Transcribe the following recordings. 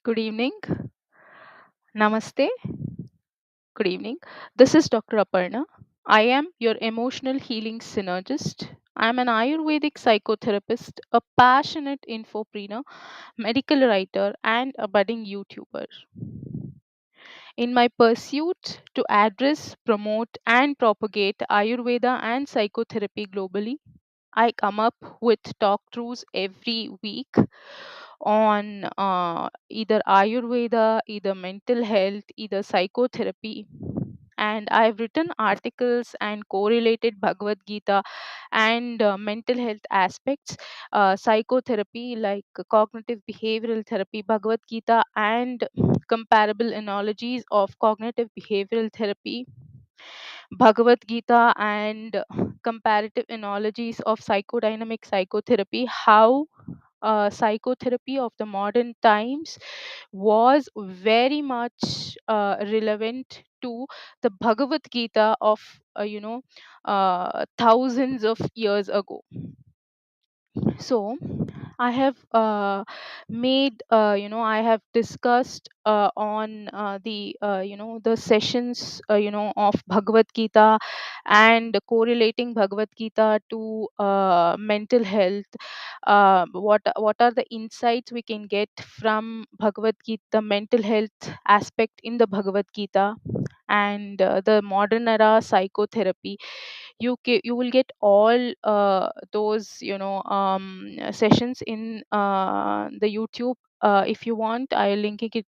Good evening. Namaste. Good evening. This is Dr. Aparna. I am your emotional healing synergist. I am an Ayurvedic psychotherapist, a passionate infopreneur, medical writer, and a budding YouTuber. In my pursuit to address, promote, and propagate Ayurveda and psychotherapy globally, I come up with talk throughs every week on either Ayurveda, either mental health, either psychotherapy. And I've written articles and correlated Bhagavad Gita and mental health aspects, psychotherapy like cognitive behavioral therapy, Bhagavad Gita, and comparable analogies of cognitive behavioral therapy, Bhagavad Gita, and comparative analogies of psychodynamic psychotherapy, how psychotherapy of the modern times was very much relevant to the Bhagavad Gita of thousands of years ago. So I have made I have discussed on the sessions of Bhagavad Gita and correlating Bhagavad Gita to mental health. What are the insights we can get from Bhagavad Gita, mental health aspect in the Bhagavad Gita, and the modern era psychotherapy. You will get all those sessions in the YouTube. If you want, I'll link it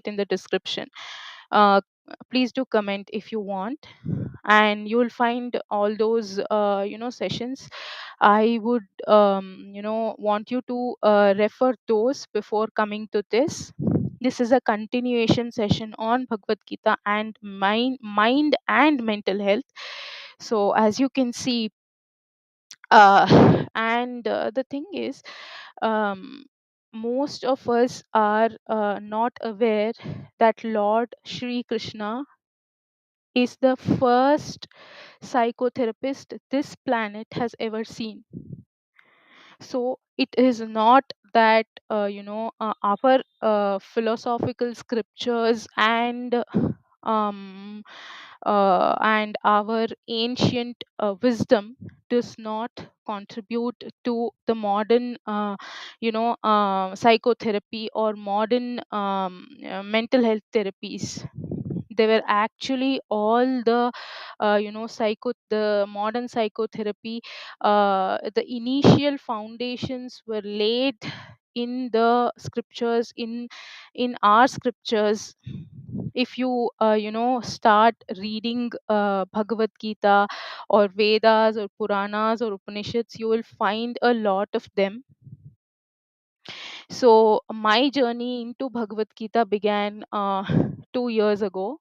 in the description. uh, Please do comment if you want, and you will find all those sessions. I would want you to refer those before coming to this. This is a continuation session on Bhagavad Gita and mind and mental health. So as you can see, and the thing is, um, most of us are not aware that Lord Shri Krishna is the first psychotherapist this planet has ever seen. So it is not that our philosophical scriptures um, and our ancient wisdom does not contribute to the modern psychotherapy or modern mental health therapies. They were actually all the modern psychotherapy. The initial foundations were laid in the scriptures, in our scriptures. If you start reading Bhagavad Gita or Vedas or Puranas or Upanishads, you will find a lot of them. So my journey into Bhagavad Gita began 2 years ago.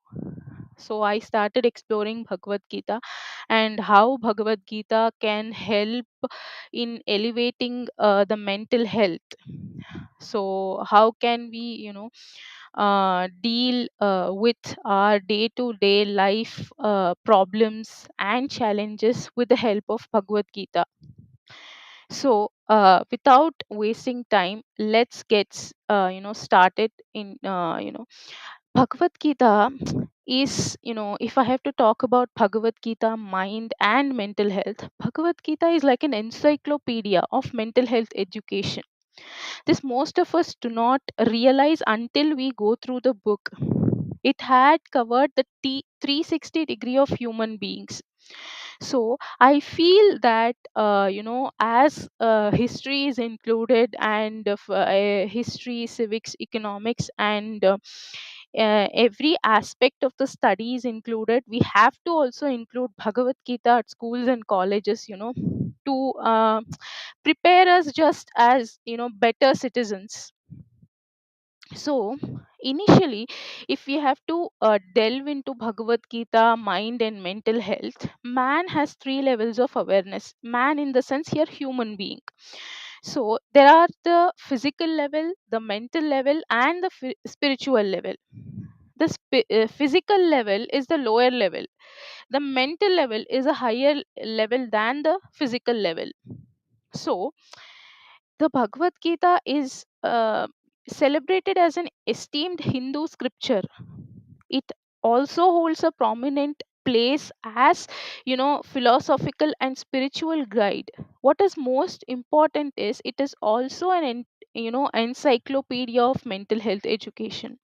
So I started exploring Bhagavad Gita and how Bhagavad Gita can help in elevating the mental health. So how can we deal with our day to day life problems and challenges with the help of Bhagavad Gita. So without wasting time, let's get started in Bhagavad Gita. Is, if I have to talk about Bhagavad Gita, mind and mental health, Bhagavad Gita is like an encyclopedia of mental health education. This most of us do not realize until we go through the book. It had covered the 360 degree of human beings. So I feel that as history is included, and history, civics, economics, and every aspect of the study is included, we have to also include Bhagavad Gita at schools and colleges, to prepare us just as better citizens. So initially, if we have to delve into Bhagavad Gita, mind and mental health, man has three levels of awareness. Man, in the sense here, human being. So there are the physical level, the mental level, and the spiritual level. The physical level is the lower level. The mental level is a higher level than the physical level. So the Bhagavad Gita is celebrated as an esteemed Hindu scripture. It also holds a prominent place as, philosophical and spiritual guide. What is most important is it is also an encyclopedia of mental health education.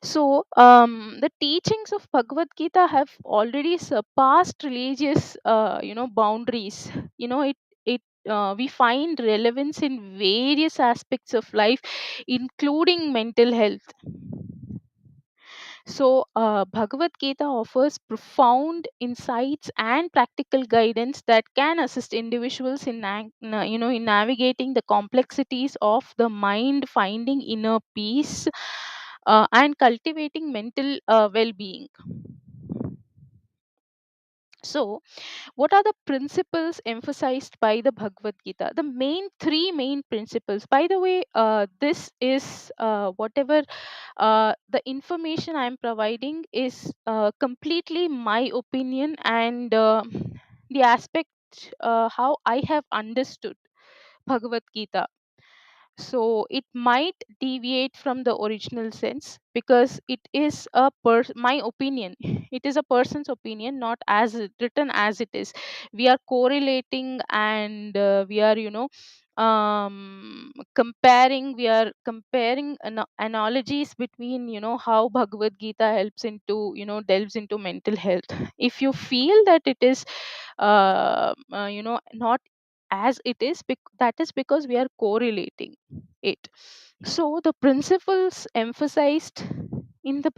So, the teachings of Bhagavad Gita have already surpassed religious, boundaries. We find relevance in various aspects of life, including mental health. So, Bhagavad Gita offers profound insights and practical guidance that can assist individuals in, in navigating the complexities of the mind, finding inner peace, and cultivating mental well-being. So, what are the principles emphasized by the Bhagavad Gita? The three main principles. By the way, this is whatever the information I'm providing is completely my opinion, and the aspect how I have understood Bhagavad Gita. So it might deviate from the original sense because it is my opinion. It is a person's opinion, not as written as it is. We are correlating, and we are, comparing analogies between, how Bhagavad Gita helps into, delves into mental health. If you feel that it is not as it is, that is because we are correlating it. So the principles emphasized in the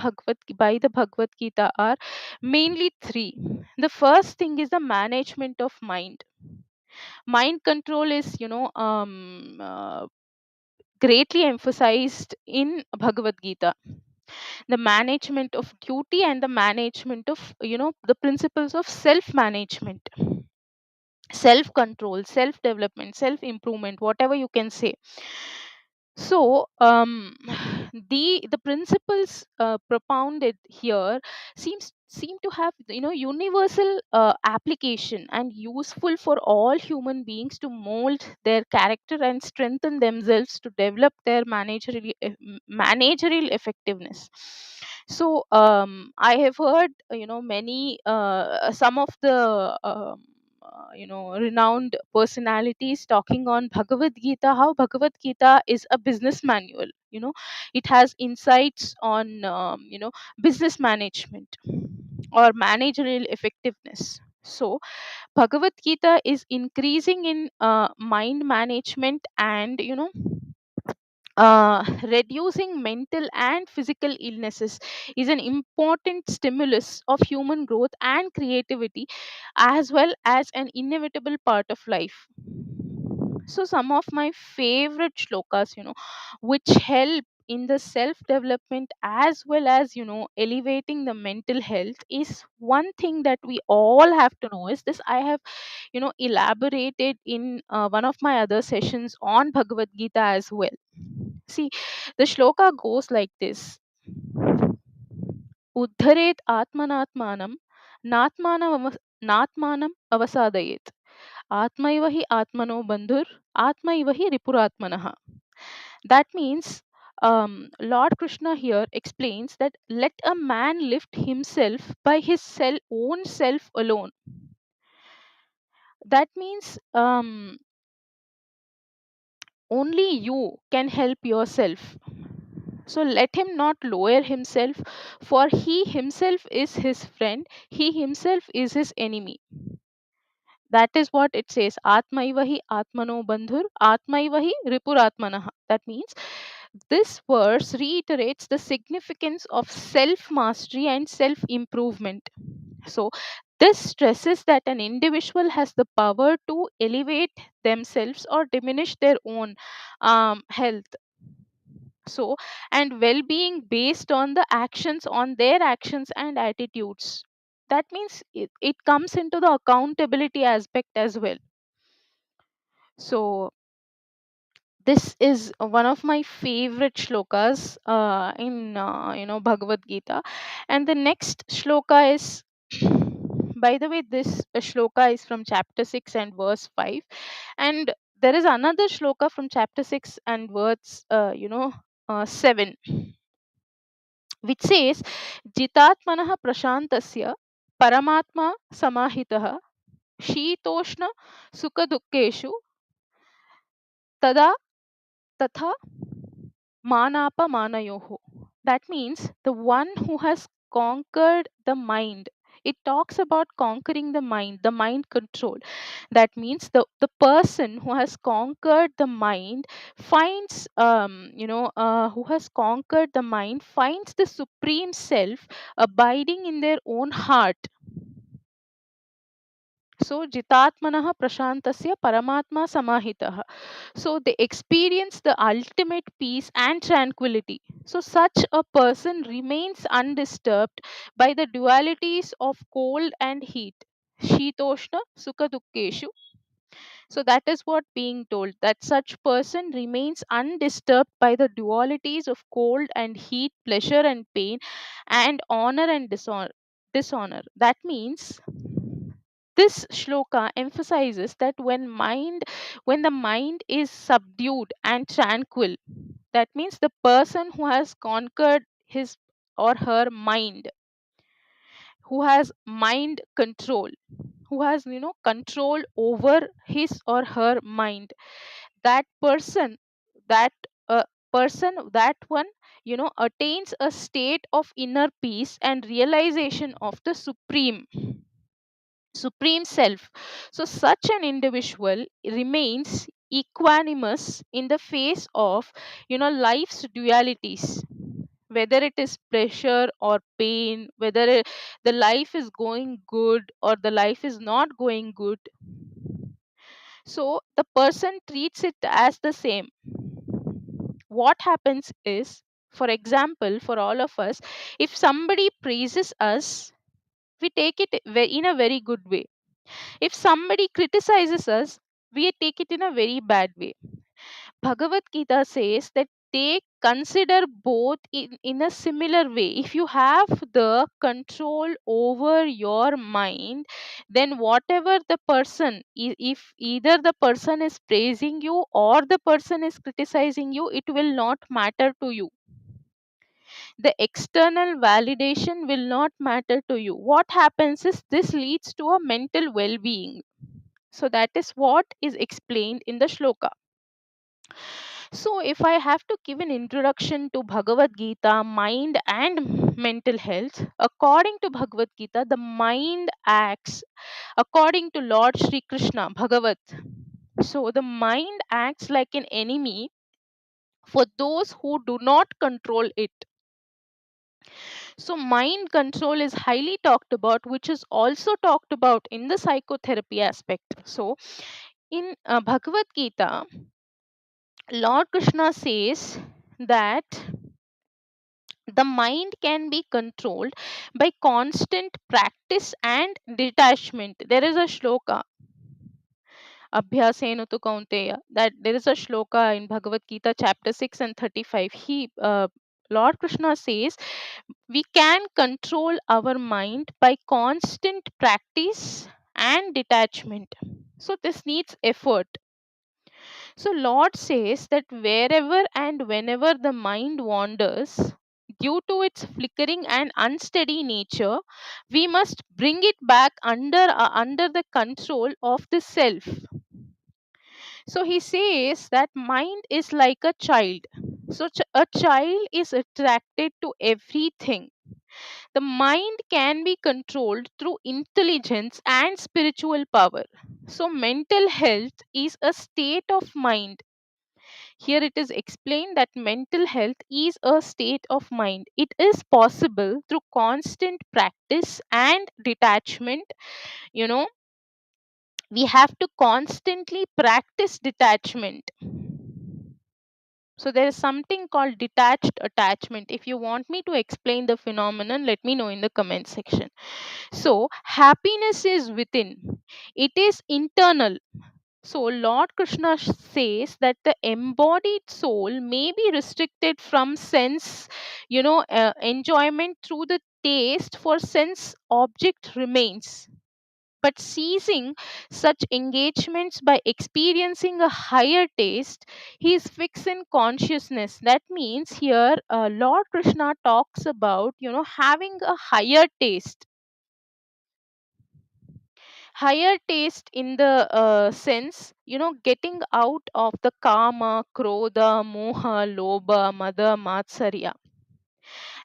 by the Bhagavad Gita are mainly three. The first thing is the management of mind. Mind control is, greatly emphasized in Bhagavad Gita. The management of duty and the management of, the principles of self management, self control, self development, self improvement, whatever you can say. So, the principles propounded here seem to have, universal application and useful for all human beings to mold their character and strengthen themselves to develop their managerial effectiveness. So, I have heard, many some of the renowned personalities talking on Bhagavad Gita, how Bhagavad Gita is a business manual. It has insights on, business management or managerial effectiveness. So Bhagavad Gita is increasing in mind management and, reducing mental and physical illnesses is an important stimulus of human growth and creativity, as well as an inevitable part of life. So some of my favorite shlokas, which help in the self development as well as, elevating the mental health, is one thing that we all have to know is this. I have, elaborated in one of my other sessions on Bhagavad Gita as well. See, the shloka goes like this: Uddharet atmanatmanam natmanam avasadayet. Atmaiva hi atmano bandhur, atmaiva hi ripuratmanaha. That means, Lord Krishna here explains that let a man lift himself by his own self alone. That means, only you can help yourself. So let him not lower himself, for he himself is his friend, he himself is his enemy. That is what it says. Atmaivahi atmano bandhur, atmaivahi ripuratmanaha. That means this verse reiterates the significance of self mastery and self improvement. So, this stresses that an individual has the power to elevate themselves or diminish their own health. So, and well being based on their actions and attitudes. That means it comes into the accountability aspect as well. So, this is one of my favorite shlokas in, Bhagavad Gita. And the next shloka is, by the way, this shloka is from chapter 6 and verse 5. And there is another shloka from chapter 6 and words 7, which says, jitatmanah prashantasya paramatma samahitah शीतोष्ण सुख दुःखेषु tada tatha manapa manayoho. That means the one who has conquered the mind. It talks about conquering the mind control. That means the person who has conquered the mind finds, who has conquered the mind finds the supreme self abiding in their own heart. So jitatmanah prashantasya paramatma samahitah. So they experience the ultimate peace and tranquility. So such a person remains undisturbed by the dualities of cold and heat. Shitoshna sukha dukkeshu. So that is what being told, that such person remains undisturbed by the dualities of cold and heat, pleasure and pain, and honor and dishonor. That means this shloka emphasizes that when the mind is subdued and tranquil, that means the person who has conquered his or her mind, who has mind control, who has control over his or her mind, that person, that that one attains a state of inner peace and realization of the supreme self. So such an individual remains equanimous in the face of life's dualities, whether it is pressure or pain, whether the life is going good or the life is not going good. So the person treats it as the same. What happens is, for example, for all of us, if somebody praises us, we take it in a very good way. If somebody criticizes us, we take it in a very bad way. Bhagavad Gita says that they consider both in a similar way. If you have the control over your mind, then whatever the person, if either the person is praising you or the person is criticizing you, it will not matter to you. The external validation will not matter to you. What happens is this leads to a mental well being. So that is what is explained in the shloka. So, if I have to give an introduction to Bhagavad Gita, mind and mental health, according to Bhagavad Gita, the mind acts according to Lord Sri Krishna, Bhagavat. So, the mind acts like an enemy for those who do not control it. So, mind control is highly talked about, which is also talked about in the psychotherapy aspect. So, in Bhagavad Gita, Lord Krishna says that the mind can be controlled by constant practice and detachment. There is a shloka, Abhyasena tu Kaunteya, that there is a shloka in Bhagavad Gita, chapter 6 and 35. Lord Krishna says we can control our mind by constant practice and detachment. So, this needs effort. So, Lord says that wherever and whenever the mind wanders, due to its flickering and unsteady nature, we must bring it back under the control of the self. So, he says that mind is like a child. So, a child is attracted to everything. The mind can be controlled through intelligence and spiritual power. So, mental health is a state of mind. Here it is explained that mental health is a state of mind. It is possible through constant practice and detachment. You know, we have to constantly practice detachment. So there is something called detached attachment. If you want me to explain the phenomenon, let me know in the comment section. So happiness is within. It is internal. So, Lord Krishna says that the embodied soul may be restricted from sense, enjoyment through the taste for sense object remains. But seizing such engagements by experiencing a higher taste, he is fixed in consciousness. That means here Lord Krishna talks about, having a higher taste in the sense, getting out of the kama, krodha, moha, lobha, mada, matsarya,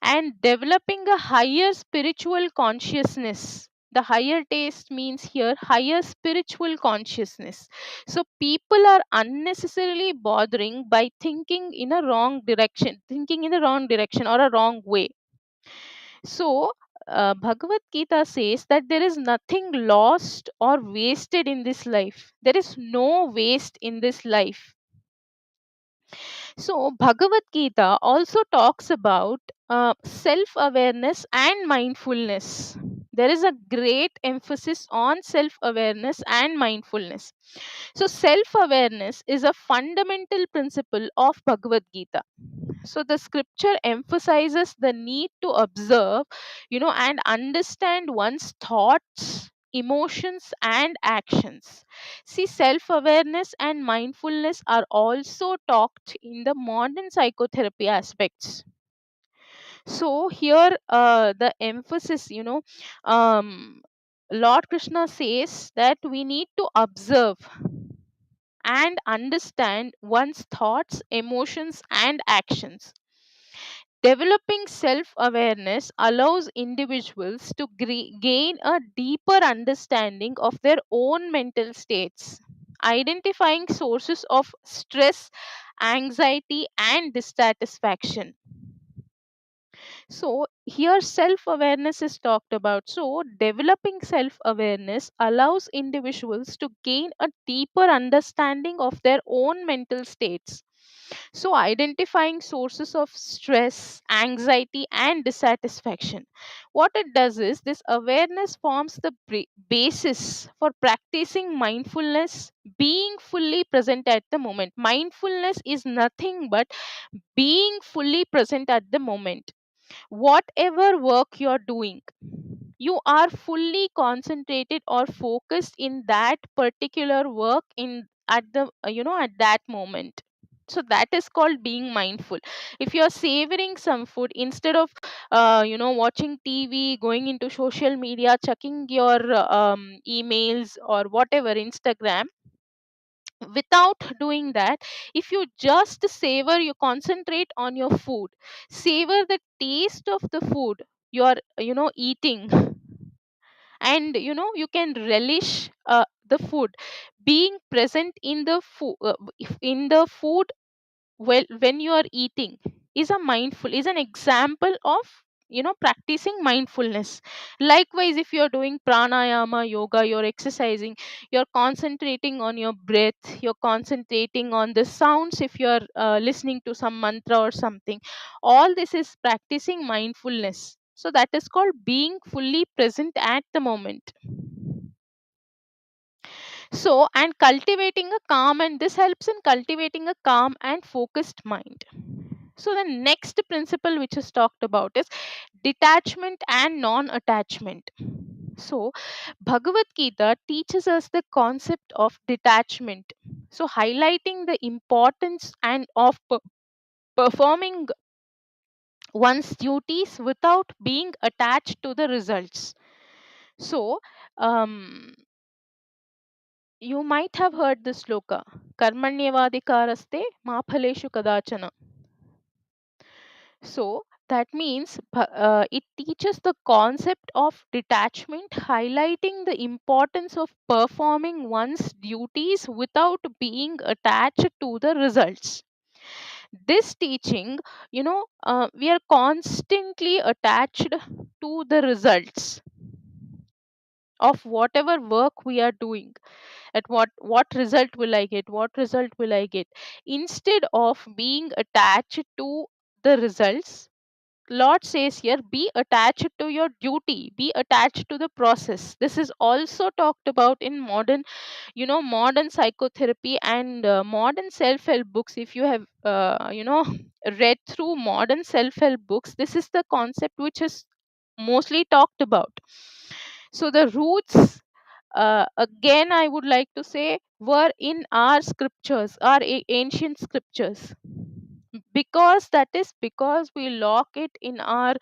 and developing a higher spiritual consciousness. The higher taste means here higher spiritual consciousness. So people are unnecessarily bothering by thinking in the wrong direction or a wrong way. So Bhagavad Gita says that there is nothing lost or wasted in this life. There is no waste in this life. So, Bhagavad Gita also talks about self awareness and mindfulness. There is a great emphasis on self awareness and mindfulness. So, self awareness is a fundamental principle of Bhagavad Gita. So, the scripture emphasizes the need to observe, and understand one's thoughts, emotions, and actions. See, self awareness and mindfulness are also talked in the modern psychotherapy aspects. So, here the emphasis, Lord Krishna says that we need to observe and understand one's thoughts, emotions, and actions. Developing self awareness allows individuals to gain a deeper understanding of their own mental states, identifying sources of stress, anxiety, and dissatisfaction. So, here self awareness is talked about. So, developing self awareness allows individuals to gain a deeper understanding of their own mental states. So, identifying sources of stress, anxiety, and dissatisfaction. What it does is this awareness forms the basis for practicing mindfulness, being fully present at the moment. Mindfulness is nothing but being fully present at the moment. Whatever work you're doing, you are fully concentrated or focused in that particular work in at the at that moment. So that is called being mindful. If you're savoring some food, instead of watching TV, going into social media, checking your emails or whatever, Instagram, without doing that, if you just savor, you concentrate on your food, savor the taste of the food you're eating, and you can relish the food, being present in the food, in the food, well, when you are eating, is an example of practicing mindfulness. Likewise, if you are doing pranayama yoga, you're exercising, you're concentrating on your breath, you're concentrating on the sounds, if you're listening to some mantra or something, all this is practicing mindfulness. So that is called being fully present at the moment. So, and cultivating a calm, and this helps in cultivating a calm and focused mind. So, the next principle which is talked about is detachment and non attachment. So, Bhagavad Gita teaches us the concept of detachment. So, highlighting the importance and of performing one's duties without being attached to the results. So, um, you might have heard this sloka, karmanyavadikaraste ma phaleshu kadachana. So that means it teaches the concept of detachment, highlighting the importance of performing one's duties without being attached to the results. This teaching, we are constantly attached to the results of whatever work we are doing. At what result will I get, what result will I get, instead of being attached to the results. Lord says here, be attached to your duty, be attached to the process. This is also talked about in modern psychotherapy and modern self-help books. If you have read through modern self-help books, this is the concept which is mostly talked about. So the roots again I would like to say, were in our scriptures, our ancient scriptures. Because that is because we lock it in our,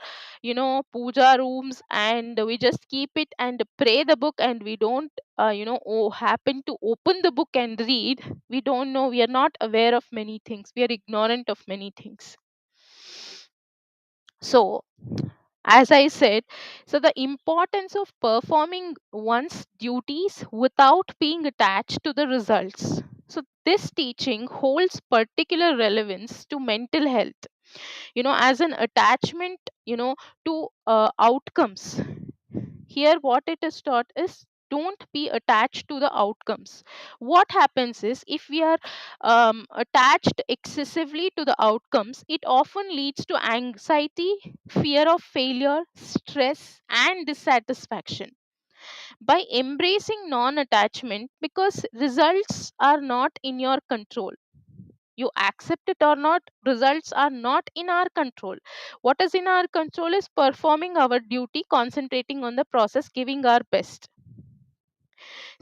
puja rooms, and we just keep it and pray the book, and we don't, happen to open the book and read. We don't know, we are not aware of many things, we are ignorant of many things. So, as I said, so the importance of performing one's duties without being attached to the results. So, this teaching holds particular relevance to mental health, as an attachment, to outcomes. Here what it is taught is, don't be attached to the outcomes. What happens is, if we are attached excessively to the outcomes, it often leads to anxiety, fear of failure, stress, and dissatisfaction. By embracing non attachment, because results are not in your control, you accept it or not, results are not in our control. What is in our control is performing our duty, concentrating on the process, giving our best.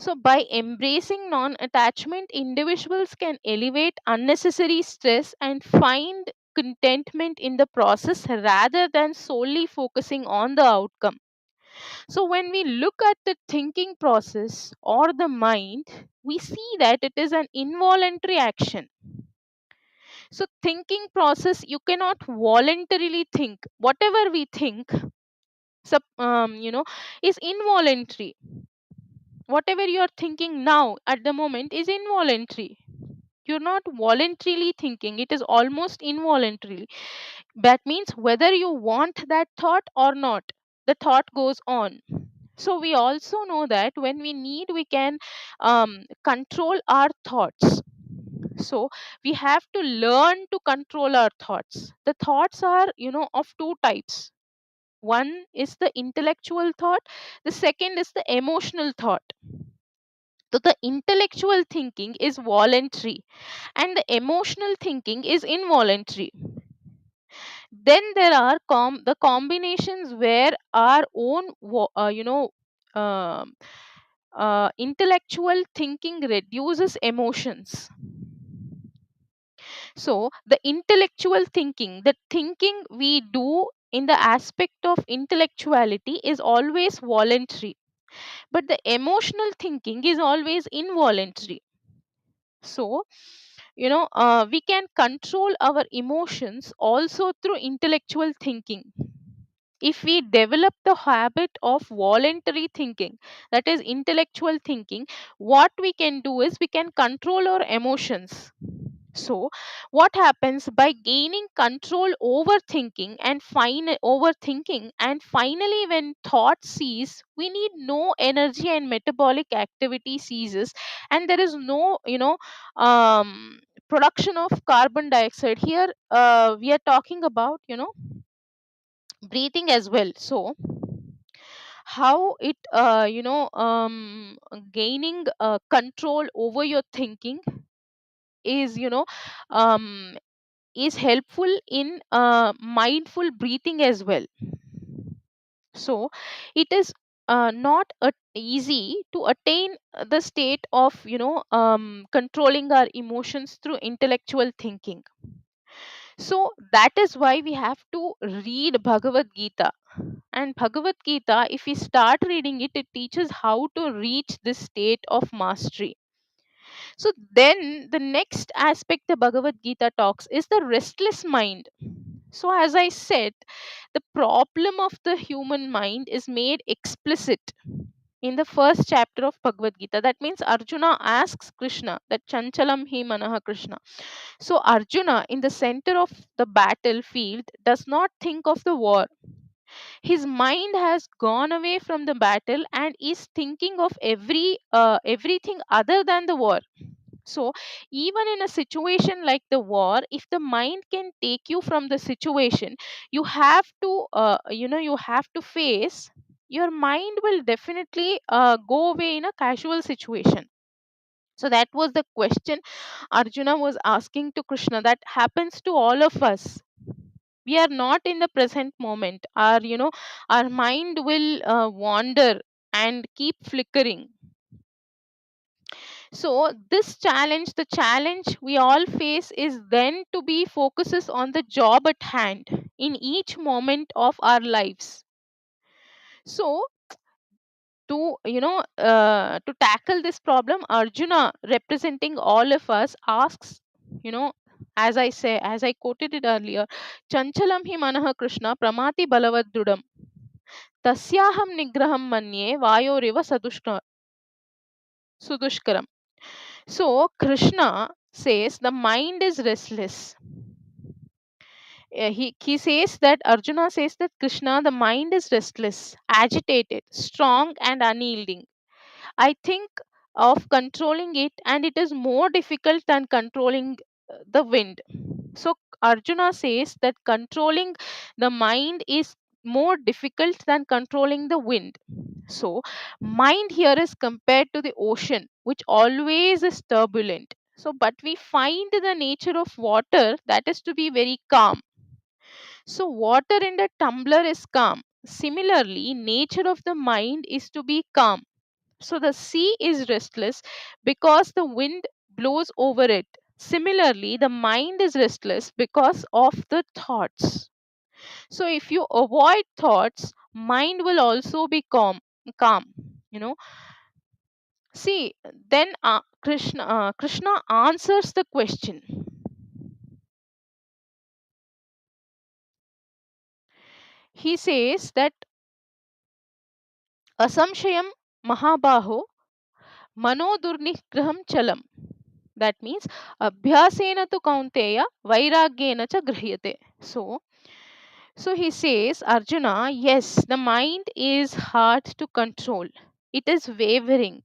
So by embracing non attachment, individuals can elevate unnecessary stress and find contentment in the process rather than solely focusing on the outcome. So when we look at the thinking process or the mind, we see that it is an involuntary action. So thinking process, you cannot voluntarily think. Whatever we think, is involuntary. Whatever you are thinking now at the moment is involuntary. You're not voluntarily thinking, it is almost involuntarily. That means whether you want that thought or not, the thought goes on. So we also know that when we need, we can control our thoughts. So we have to learn to control our thoughts. The thoughts are, of two types. One is the intellectual thought, the second is the emotional thought. So the intellectual thinking is voluntary and the emotional thinking is involuntary. Then there are the combinations where our own um intellectual thinking reduces emotions. So the intellectual thinking, the thinking we do in the aspect of intellectuality, is always voluntary, but the emotional thinking is always involuntary. So, we can control our emotions also through intellectual thinking. If we develop the habit of voluntary thinking, that is intellectual thinking, what we can do is we can control our emotions. So what happens, by gaining control over thinking and overthinking, and finally when thought cease, we need no energy and metabolic activity ceases, and there is no, production of carbon dioxide. Here we are talking about, breathing as well. So how it, gaining control over your thinking is, um, is helpful in mindful breathing as well. So it is not easy to attain the state of, controlling our emotions through intellectual thinking. So that is why we have to read Bhagavad Gita. And Bhagavad Gita, if we start reading it, it teaches how to reach this state of mastery. So then the next aspect the Bhagavad Gita talks is the restless mind. So as I said, the problem of the human mind is made explicit in the first chapter of Bhagavad Gita. That means Arjuna asks Krishna that Chanchalam hi manaha Krishna. So Arjuna, in the center of the battlefield, does not think of the war. His mind has gone away from the battle and is thinking of everything other than the war. So even in a situation like the war, if the mind can take you from the situation, you have to, you have to face, your mind will definitely go away in a casual situation. So that was the question Arjuna was asking to Krishna. That happens to all of us. We are not in the present moment. Our, our mind will wander and keep flickering. So this challenge, the challenge we all face, is then to be focuses on the job at hand in each moment of our lives. So to tackle this problem, Arjuna, representing all of us, asks, you know as I quoted it earlier, chanchalam hi manah krishna pramati balavaddrudam tasyaham nigraham manye vayoriva sudushkaram. So Krishna says the mind is restless. He says that Arjuna says that Krishna, the mind is restless, agitated, strong, and unyielding. I think of controlling it, and it is more difficult than controlling the wind. So Arjuna says that controlling the mind is more difficult than controlling the wind. So mind here is compared to the ocean, which always is turbulent. So, but we find the nature of water that is to be very calm. So water in the tumbler is calm. Similarly, nature of the mind is to be calm. So the sea is restless because the wind blows over it. Similarly, the mind is restless because of the thoughts. So if you avoid thoughts, mind will also be calm. You know. See, then Krishna answers the question. He says that asamshayam mahabaho मनोदुर्निग्रहं chalam. That means abhyasena tu kaunteya vairagyena cha grihyate. So he says, Arjuna, yes, the mind is hard to control. It is wavering.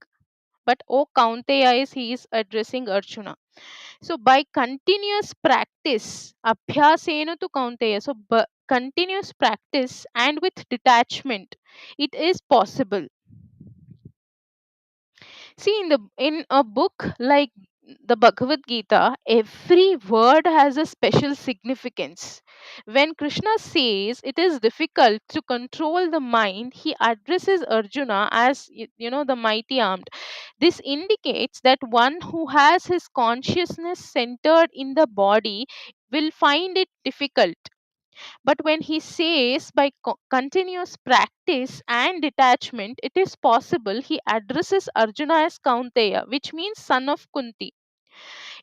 But O Kaunteya, is he is addressing Arjuna. So by continuous practice, abhyasena to Kaunteya, so continuous practice and with detachment, it is possible. See, in a book like the Bhagavad Gita, every word has a special significance. When Krishna says it is difficult to control the mind, he addresses Arjuna as the mighty armed. This indicates that one who has his consciousness centered in the body will find it difficult. But when he says by continuous practice and detachment, it is possible, he addresses Arjuna as Kaunteya, which means son of Kunti.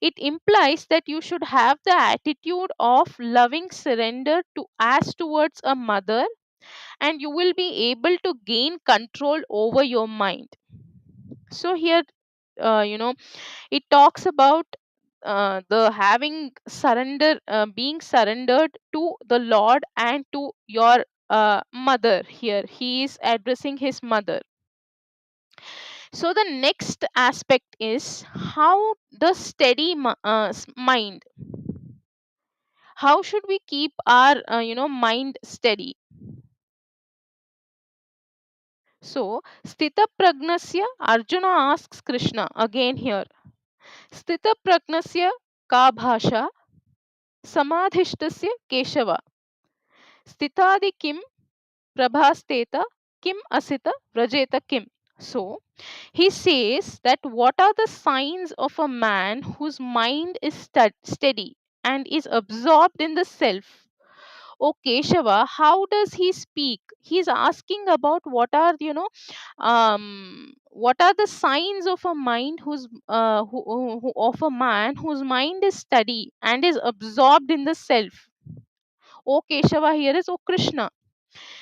It implies that you should have the attitude of loving surrender to as towards a mother, and you will be able to gain control over your mind. So here, it talks about the having surrender, being surrendered to the Lord and to your mother. Here he is addressing his mother. So the next aspect is how the steady mind, how should we keep our mind steady. So stita pragnasya, Arjuna asks Krishna again here, stita pragnasya ka bhasha samadhishtasya keshava stitadi kim prabhasteta kim asita vrajeta kim. So he says that what are the signs of a man whose mind is steady and is absorbed in the self. O Keshava, how does he speak? He's asking about what are the signs of a mind of a man whose mind is steady and is absorbed in the self. O Keshava here is O Krishna.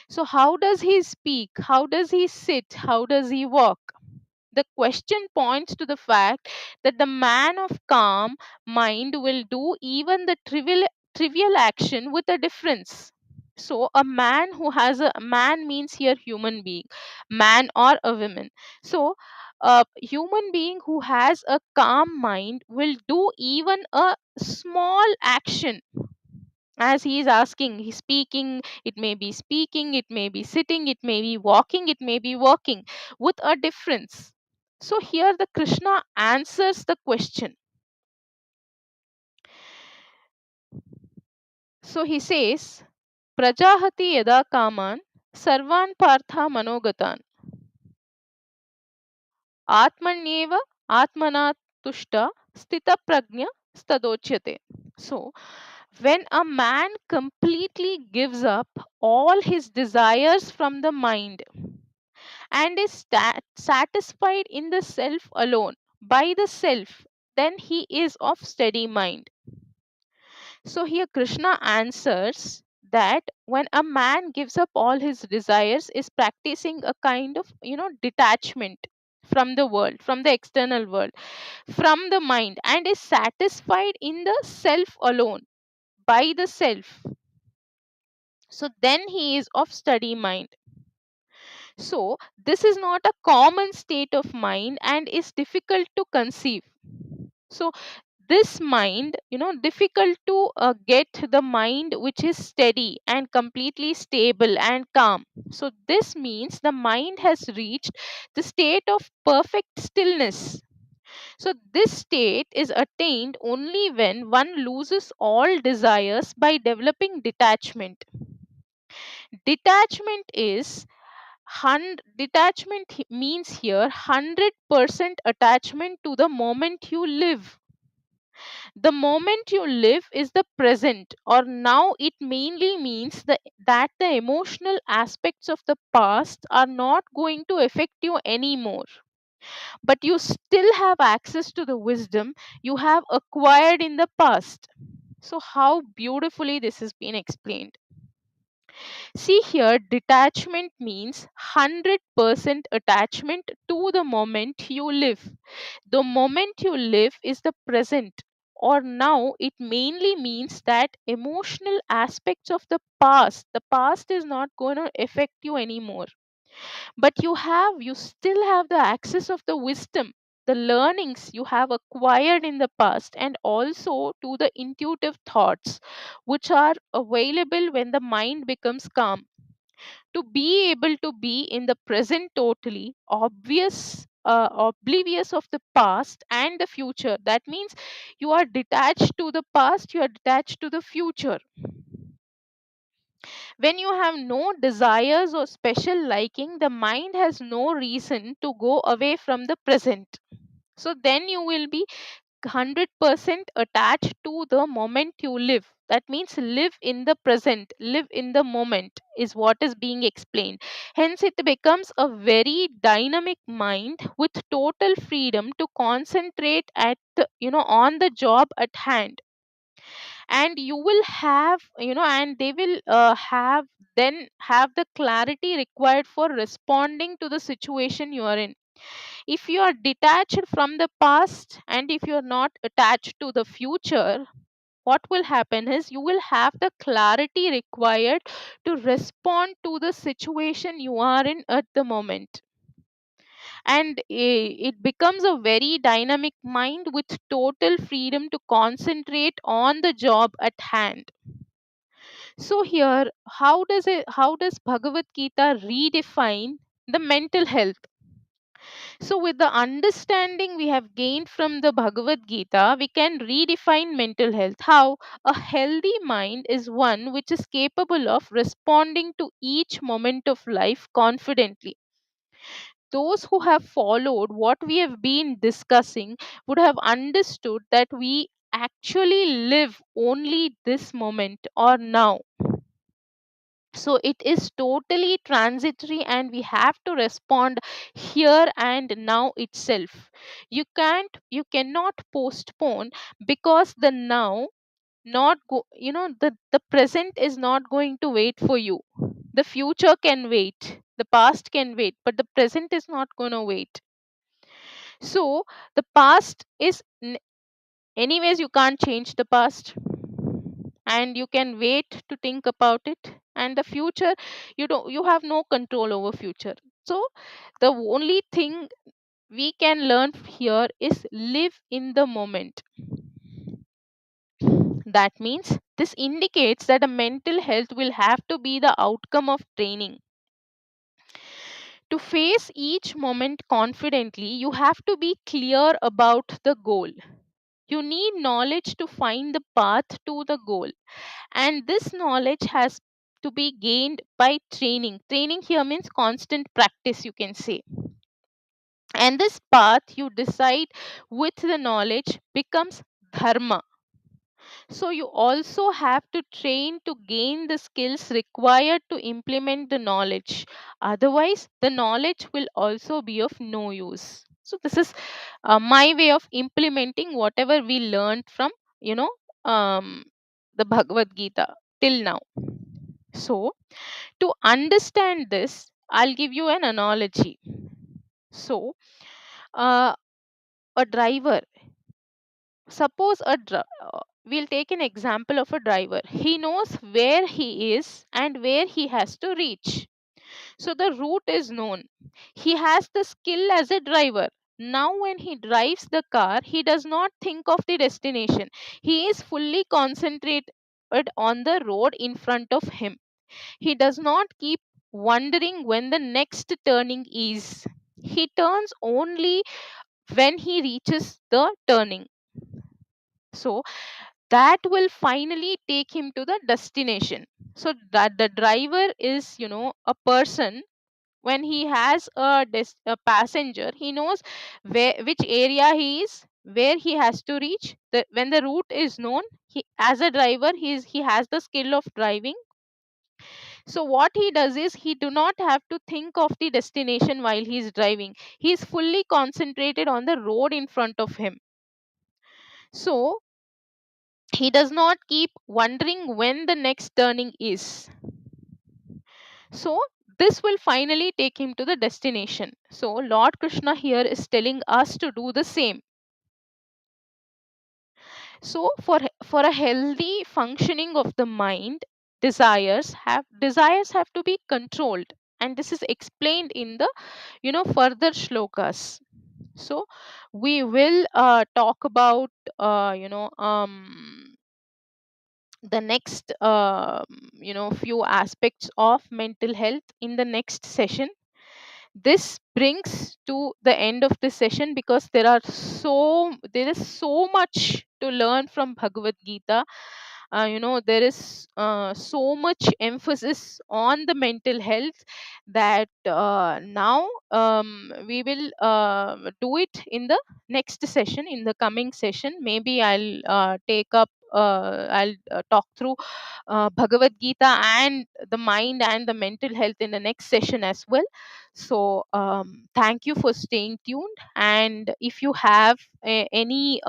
So, how does he speak? How does he sit? How does he walk? The question points to the fact that the man of calm mind will do even the trivial action with a difference. So, a man means here human being, man or a woman. So, a human being who has a calm mind will do even a small action, as he is asking, he's speaking, it may be speaking, it may be sitting, it may be walking, it may be walking, with a difference. So here the Krishna answers the question. So he says, prajahati yada kaman sarvan partha manogatan atmanyeva Atmana tushta stita prajna stadochyate. So, when a man completely gives up all his desires from the mind and is satisfied in the self alone, by the self, then he is of steady mind. So here Krishna answers that when a man gives up all his desires is practicing a kind of detachment from the world, from the external world, from the mind, and is satisfied in the self alone, by the self. So then he is of steady mind. So this is not a common state of mind and is difficult to conceive. So this mind, difficult to get the mind which is steady and completely stable and calm. So this means the mind has reached the state of perfect stillness. So this state is attained only when one loses all desires by developing detachment. Detachment is means here 100% attachment to the moment you live. The moment you live is the present or now. It mainly means that the emotional aspects of the past are not going to affect you anymore, but you still have access to the wisdom you have acquired in the past. So how beautifully this has been explained. See here, detachment means 100% attachment to the moment you live. The moment you live is the present or now. It mainly means that emotional aspects of the past is not going to affect you anymore, but you still have the access of the wisdom, the learnings you have acquired in the past, and also to the intuitive thoughts which are available when the mind becomes calm. To be able to be in the present, totally oblivious of the past and the future, that means you are detached to the past, you are detached to the future. When you have no desires or special liking, the mind has no reason to go away from the present. So then you will be 100% attached to the moment you live. That means live in the present, live in the moment is what is being explained. Hence it becomes a very dynamic mind with total freedom to concentrate on the job at hand. And you will have and they will have the clarity required for responding to the situation you are in. If you are detached from the past and if you are not attached to the future, what will happen is you will have the clarity required to respond to the situation you are in at the moment. And it becomes a very dynamic mind with total freedom to concentrate on the job at hand. So here, how does Bhagavad Gita redefine the mental health? So, with the understanding we have gained from the Bhagavad Gita, we can redefine mental health. How? A healthy mind is one which is capable of responding to each moment of life confidently. Those who have followed what we have been discussing would have understood that we actually live only this moment or now. So it is totally transitory and we have to respond here and now itself. You cannot postpone, because the now not go you know the present is not going to wait for you. The future can wait, the past can wait, but the present is not going to wait. So the past is anyways, you can't change the past, and you can wait to think about it. And the future, you have no control over future. So the only thing we can learn here is live in the moment. That means this indicates that a mental health will have to be the outcome of training. To face each moment confidently, you have to be clear about the goal. You need knowledge to find the path to the goal, and this knowledge has to be gained by training. Training here means constant practice, you can say. And this path you decide with the knowledge becomes dharma. So you also have to train to gain the skills required to implement the knowledge. Otherwise, the knowledge will also be of no use. So this is my way of implementing whatever we learned from, you know, um, the Bhagavad Gita till now. So to understand this, I'll give you an analogy. So, uh, a driver, suppose we'll take an example of a driver. He knows where he is and where he has to reach. So the route is known. He has the skill as a driver. Now, when he drives the car, he does not think of the destination. He is fully concentrated on the road in front of him. He does not keep wondering when the next turning is. He turns only when he reaches the turning. So that will finally take him to the destination. So that the driver is, a person. When he has a passenger, he knows which area he is, where he has to reach. When the route is known, he, as a driver, he has the skill of driving. So what he does is he do not have to think of the destination while he is driving. He is fully concentrated on the road in front of him. So he does not keep wondering when the next turning is. So this will finally take him to the destination. So Lord Krishna here is telling us to do the same. So for a healthy functioning of the mind, desires have to be controlled, and this is explained in the further shlokas. So we will talk about the next few aspects of mental health in the next session. This brings to the end of this session, because there is so much to learn from Bhagavad Gita. There is so much emphasis on the mental health that now we will do it in the next session. In the coming session, maybe I'll talk through Bhagavad Gita and the mind and the mental health in the next session as well. So thank you for staying tuned. And if you have any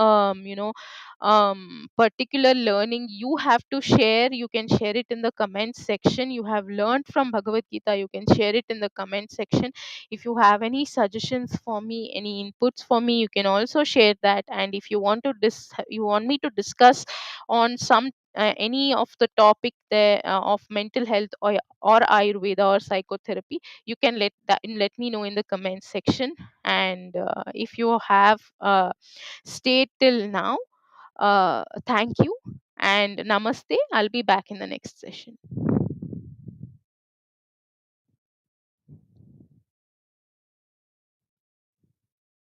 particular learning you have to share, you can share it in the comment section. You have learned from Bhagavad Gita, you can share it in the comment section. If you have any suggestions for me, any inputs for me, you can also share that. And if you you want me to discuss on some any of the topic there of mental health, or Ayurveda or psychotherapy, you can let me know in the comment section. And if you have stayed till now, thank you and namaste. I'll be back in the next session.